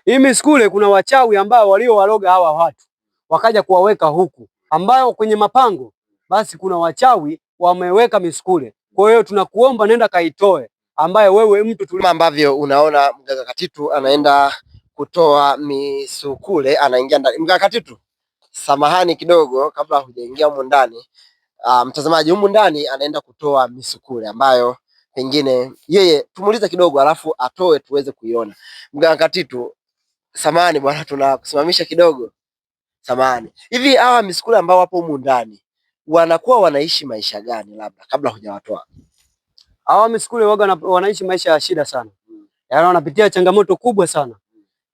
Hii miskule kuna wachawi ambao waliowaloga hawa watu wakaja kuwaweka huku, ambayo kwenye mapango basi kuna wachawi wameweka miskule. Kwa hiyo tunakuomba nenda kaitoe, ambaye wewe mtu kama ambavyo unaona mganga Katitu anaenda kutoa misukule, anaingia ndani. Mganga Katitu, samahani kidogo kabla hujaingia humu ndani. Mtazamaji, humu ndani anaenda kutoa misukule ambayo pengine yeye tumuulize kidogo alafu atoe tuweze kuiona. Mganga Katitu, samahani bwana, tunakusimamisha kidogo. Samahani. Hivi hawa misukule ambao wapo humu ndani wanakuwa wanaishi maisha gani, labda kabla hujawatoa? hawa miskule waga wanaishi maisha ya shida sana. Yaani wanapitia changamoto kubwa sana.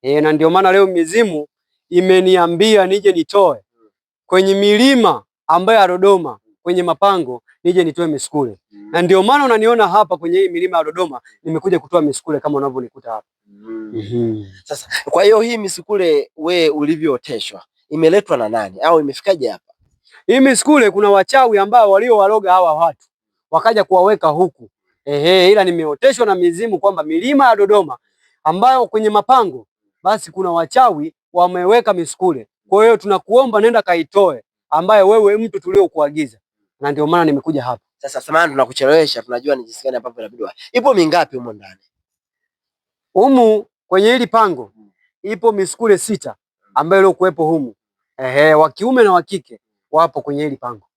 Na ndio maana leo mizimu imeniambia nije nitoe kwenye milima ambayo ya Dodoma, kwenye mapango nije nitoe miskule. Na ndio maana unaniona hapa kwenye hii milima ya Dodoma nimekuja kutoa miskule kama unavyonikuta hapa. Sasa kwa hiyo hii miskule we ulivyooteshwa imeletwa na nani au imefikaje hapa? Hii miskule kuna wachawi ambao waliowaloga hawa watu wakaja kuwaweka huku. Ila nimeoteshwa na mizimu kwamba milima ya Dodoma ambayo kwenye mapango basi kuna wachawi wameweka miskule. Kwa hiyo tunakuomba nenda kaitoe, ambaye wewe mtu tuliokuagiza. Na ndio maana nimekuja hapa. Sasa samahani tunakuchelewesha, tunajua ni jinsi gani ambavyo inabidi. Ipo mingapi humo ndani? Humu kwenye hili pango ipo miskule 6 ambayo leo kuwepo humu. Wa kiume na wa kike wapo kwenye hili pango.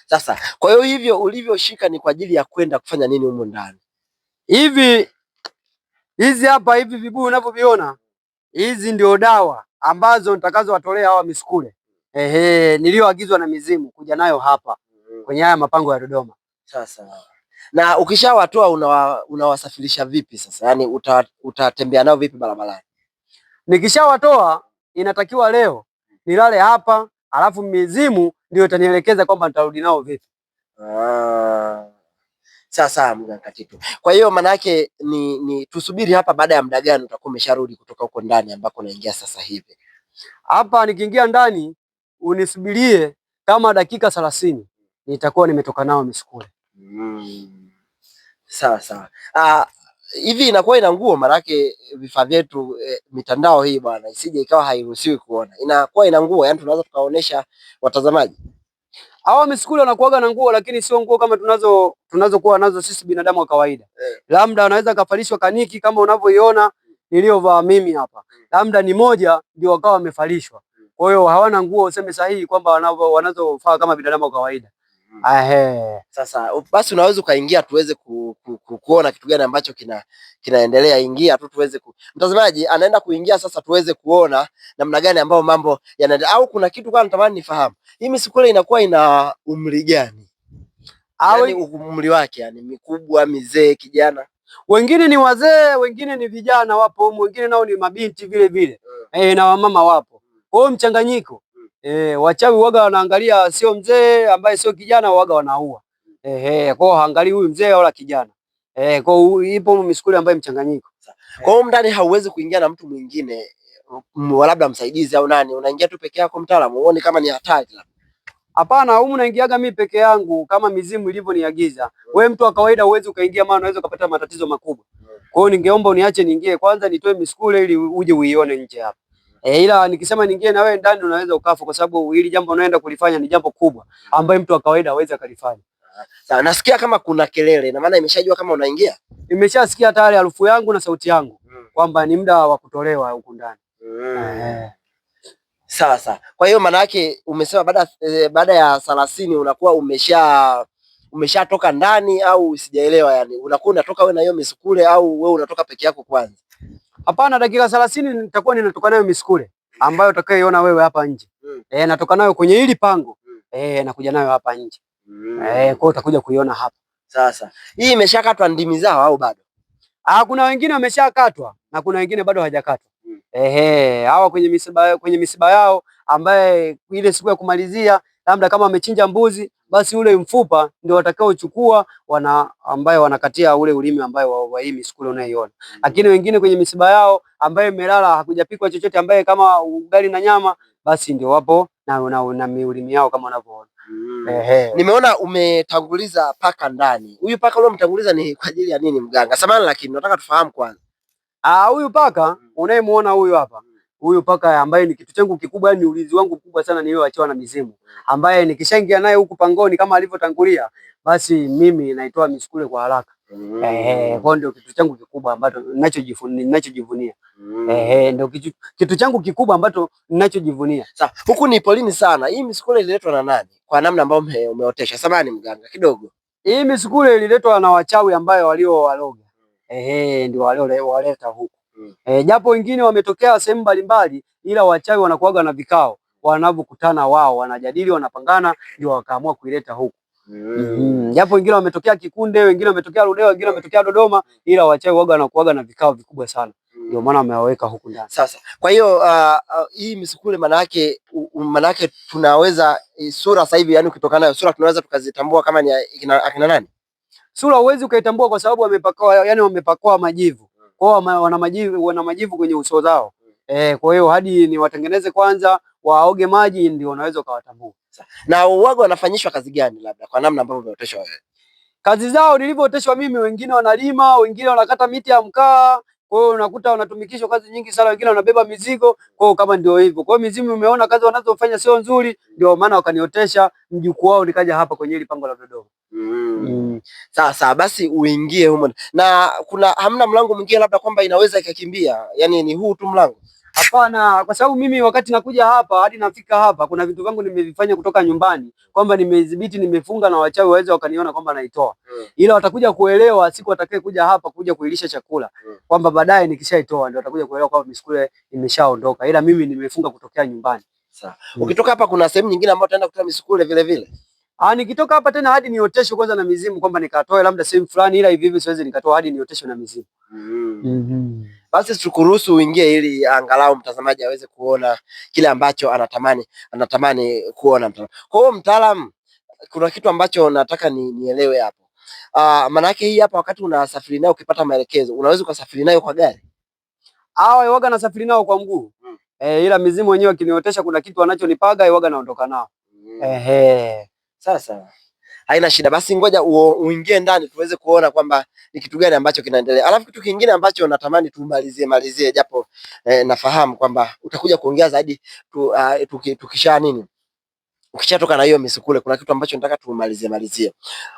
Sasa kwa hiyo hivyo ulivyoshika ni kwa ajili ya kwenda kufanya nini humo ndani? Hizi hapa hivi vibuyu unavyoviona, hizi ndio dawa ambazo nitakazowatolea hawa miskule. Nilioagizwa na mizimu kuja nayo hapa kwenye haya mapango ya Dodoma. Sasa na ukishawatoa unawasafirisha vipi sasa? Yaani utatembea nao vipi barabarani? Nikishawatoa inatakiwa leo nilale hapa, alafu mizimu ndio itanielekeza kwamba nitarudi nao vipi. Sasa mganga Katitu, kwa hiyo maana yake ni tusubiri hapa, baada ya muda gani utakuwa umesharudi kutoka huko ndani ambako unaingia sasa hivi? Hapa nikiingia ndani unisubirie kama dakika 30 nitakuwa nimetoka nao miskule. Sawa sawa. Hivi inakuwa ina nguo, maanake vifaa vyetu mitandao hii bwana isije ikawa hairuhusiwi kuona. Inakuwa ina nguo, yani tunaweza tukaonesha watazamaji? Hawa miskule wanakuaga na nguo, lakini sio nguo kama tunazokuwa nazo sisi binadamu wa kawaida. Labda wanaweza kavalishwa kaniki kama unavyoiona niliyovaa mimi hapa. Labda ni moja ndio wakawa wamevalishwa. Kwa hiyo hawana nguo useme sahihi kwamba wanazofaa kama binadamu wa kawaida. Sasa basi unaweza ukaingia tuweze kuona kitu gani ambacho kinaendelea. Ingia tu tuweze mtazamaji anaenda kuingia sasa, tuweze kuona namna gani ambao mambo yanaendelea. Au kuna kitu kwa natamani nifahamu, hii misukule inakuwa ina umri gani? Yaani umri wake, yani mikubwa, mizee, kijana? Wengine ni wazee, wengine ni vijana wapo, wengine nao ni mabinti vile vile. Na wamama wapo. Kwa hiyo mchanganyiko. Wachawi waga wanaangalia sio mzee ambaye sio kijana, waga wanaua. Kwa hiyo haangalii huyu mzee wala kijana. Kwa hiyo ipo miskule ambaye mchanganyiko. Kwa hiyo ndani hauwezi kuingia na mtu mwingine, labda msaidizi au nani, unaingia tu peke yako mtaalamu, uone kama ni hatari labda? Hapana, humu naingiaga mimi peke yangu kama mizimu ilivyoniagiza. Wewe mtu wa kawaida huwezi ukaingia, maana unaweza kupata matatizo makubwa. Kwa hiyo ningeomba uniache niingie kwanza nitoe miskule ili uje uione nje hapa. Ila nikisema niingie na wewe ndani unaweza ukafa, kwa sababu hili jambo unaenda kulifanya ni jambo kubwa ambaye mtu wa kawaida hawezi akalifanya. Sawa, nasikia kama kuna kelele, na maana imeshajua kama unaingia? Imeshasikia tayari harufu yangu na sauti yangu kwamba ni muda wa kutolewa huku ndani. Sawa sawa. Kwa hiyo maana yake umesema baada ya 30 unakuwa umeshatoka ndani, au sijaelewa? Yani unakuwa unatoka wewe na hiyo misukule au wewe unatoka peke yako kwanza? Hapana, dakika 30 nitakuwa ninatoka nayo miskule ambayo utakayoiona wewe hapa nje. Natoka nayo kwenye hili pango. Nakuja nayo hapa nje. Kwa hiyo utakuja kuiona hapa. Sasa hii imeshakatwa ndimi zao au bado? Kuna wengine wameshakatwa na kuna wengine bado hawajakatwa. Hawa kwenye misiba yao ambaye ile siku ya kumalizia labda kama wamechinja mbuzi, basi ule mfupa ndio watakaochukua ambaye wanakatia ule ulimi ambaye wa hii miskule unaiona. Lakini wengine kwenye misiba yao ambaye imelala hakujapikwa chochote, ambaye kama ugali na nyama, basi ndio wapo na miulimi yao kama unavyoona. Nimeona umetanguliza paka ndani. Huyu paka ule mtanguliza ni kwa ajili ya nini mganga? Samahani, lakini nataka tufahamu kwanza. Huyu paka unayemuona huyu hapa, huyu paka ambaye ni kitu changu kikubwa, yani ulinzi wangu mkubwa sana, nilioachiwa na mizimu, ambaye nikishaingia naye huku pangoni kama alivyotangulia, basi mimi naitoa misukule kwa haraka. Kwa ndio kitu changu kikubwa ambacho ninachojivunia. Ndio kitu changu kikubwa ambacho ninachojivunia. Sasa huku ni polini sana. Hii misukule ililetwa na nani? Kwa namna ambayo umeotesha. Samahani mganga kidogo. Hii misukule ililetwa na wachawi ambayo waliowaloga. Ndio waliowaleta huku. Japo wengine wametokea sehemu mbalimbali, ila wachawi wanakuaga na vikao, wanavokutana wao wanajadili, wanapangana, ndio wakaamua kuileta huku. Japo wengine wametokea Kikunde, wengine wametokea Ludewa, wengine wametokea Dodoma, ila wachawi waga wanakuaga na vikao vikubwa sana, ndio maana wamewaweka huku ndani. Sasa kwa hiyo hii misukule manake tunaweza sura sasa hivi, yani ukitokana na sura tunaweza tukazitambua kama ni akina nani? Sura huwezi ukaitambua kwa sababu wamepakwa majivu. Kwao wana majivu kwenye uso zao. Kwa hiyo hadi ni watengeneze kwanza, waoge maji ndio unaweza ukawatambua. Na uwaga wanafanyishwa kazi gani, labda kwa namna ambavyo umeoteshwa wewe? Kazi zao nilivyooteshwa mimi, wengine wanalima, wengine wanakata miti ya mkaa. Kwa hiyo unakuta wanatumikishwa kazi nyingi sana, wengine wanabeba mizigo. Kwa hiyo kama ndio hivyo. Kwa hiyo mizimu umeona kazi wanazofanya sio nzuri, ndio maana wakaniotesha mjukuu wao nikaja hapa kwenye hili pango la Dodoma. Sasa basi uingie humo. Na hamna mlango mwingine labda kwamba inaweza ikakimbia? Yaani ni huu tu mlango? Hapana, kwa sababu mimi wakati nakuja hapa hadi nafika hapa kuna vitu vangu nimevifanya kutoka nyumbani, kwamba nimedhibiti, nimefunga na wachawi waweze wakaniona kwamba naitoa. Ila watakuja kuelewa siku watakaye kuja hapa kuja kuilisha chakula, kwamba baadaye nikishaitoa ndio watakuja kuelewa kwamba misukule imeshaondoka, ila mimi nimefunga kutokea nyumbani. Sawa. Ukitoka hapa kuna sehemu nyingine ambayo utaenda kutoa misukule vile vile? Nikitoka hapa tena hadi nioteshwe kwanza na mizimu, kwamba nikatoe labda sehemu fulani, ila hivi hivi siwezi nikatoa hadi nioteshwe na mizimu. Basi tukuruhusu uingie ili angalau mtazamaji aweze kuona kile ambacho anatamani kuona. Kwa hiyo mtaalamu, kuna kitu ambacho nataka nielewe hapo. Manake hii hapa wakati unasafiri nayo ukipata maelekezo, unaweza ukasafiri nayo kwa gari? Waga nasafiri nao kwa mguu. Ila mizimu wenyewe akiniotesha kuna kitu wanachonipaga waga naondoka nao. Sasa haina shida, basi ngoja uingie ndani tuweze kuona kwamba ni kitu gani ambacho kinaendelea. Alafu kitu kingine ambacho natamani tumalizie japo nafahamu kwamba utakuja kuongea zaidi ukishatoka na hiyo misukule, kuna kitu ambacho nataka tumalizie.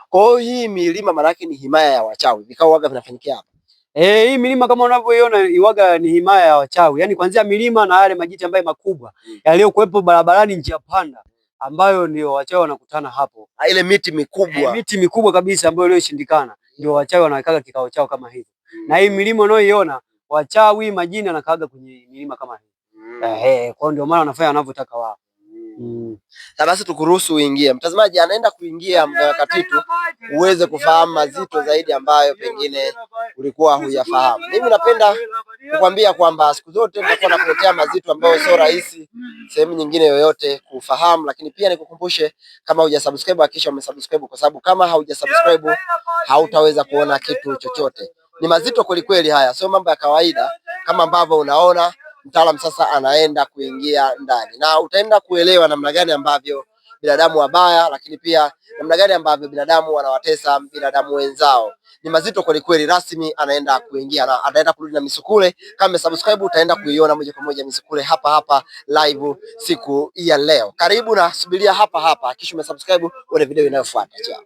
Kwa hiyo hii milima maana yake ni himaya ya wachawi, vikao waga vinafanyikia hapa. Hii milima kama unavyoiona iwaga ni himaya ya wachawi, yaani kuanzia milima na yale majiti ambayo makubwa yaliyokuwepo barabarani, njia panda ambayo ndio wachawi wanakutana hapo. Ile miti mikubwa. Miti mikubwa kabisa ambayo iliyoshindikana ndio wachawi wanawekaga kikao chao kama hivi. Na hii milima unayoiona wachawi majini wanakaaga kwenye milima kama hii. Kwa ndio maana wanafanya wanavyotaka wao. Sasa basi tukuruhusu uingie. Mtazamaji anaenda kuingia Mganga Katitu uweze kufahamu mazito zaidi ambayo pengine ulikuwa huyafahamu. Mimi napenda kukwambia kwamba siku zote nitakuwa nakuletea mazito ambayo sio rahisi sehemu nyingine yoyote kufahamu, lakini pia nikukumbushe kama hujasubscribe hakikisha umesubscribe, kwa sababu kama haujasubscribe hautaweza kuona kitu chochote. Ni mazito kweli kweli haya, sio mambo ya kawaida kama ambavyo unaona. Mtaalamu sasa anaenda kuingia ndani na utaenda kuelewa namna gani ambavyo binadamu wabaya, lakini pia namna gani ambavyo binadamu wanawatesa binadamu wenzao. Ni mazito kweli kweli. Rasmi anaenda kuingia na ataenda kurudi na misukule. Kama umesubscribe utaenda kuiona moja kwa moja misukule hapa live siku ya leo. Karibu na subiria hapa, kisha umesubscribe uone video inayofuata. Ciao.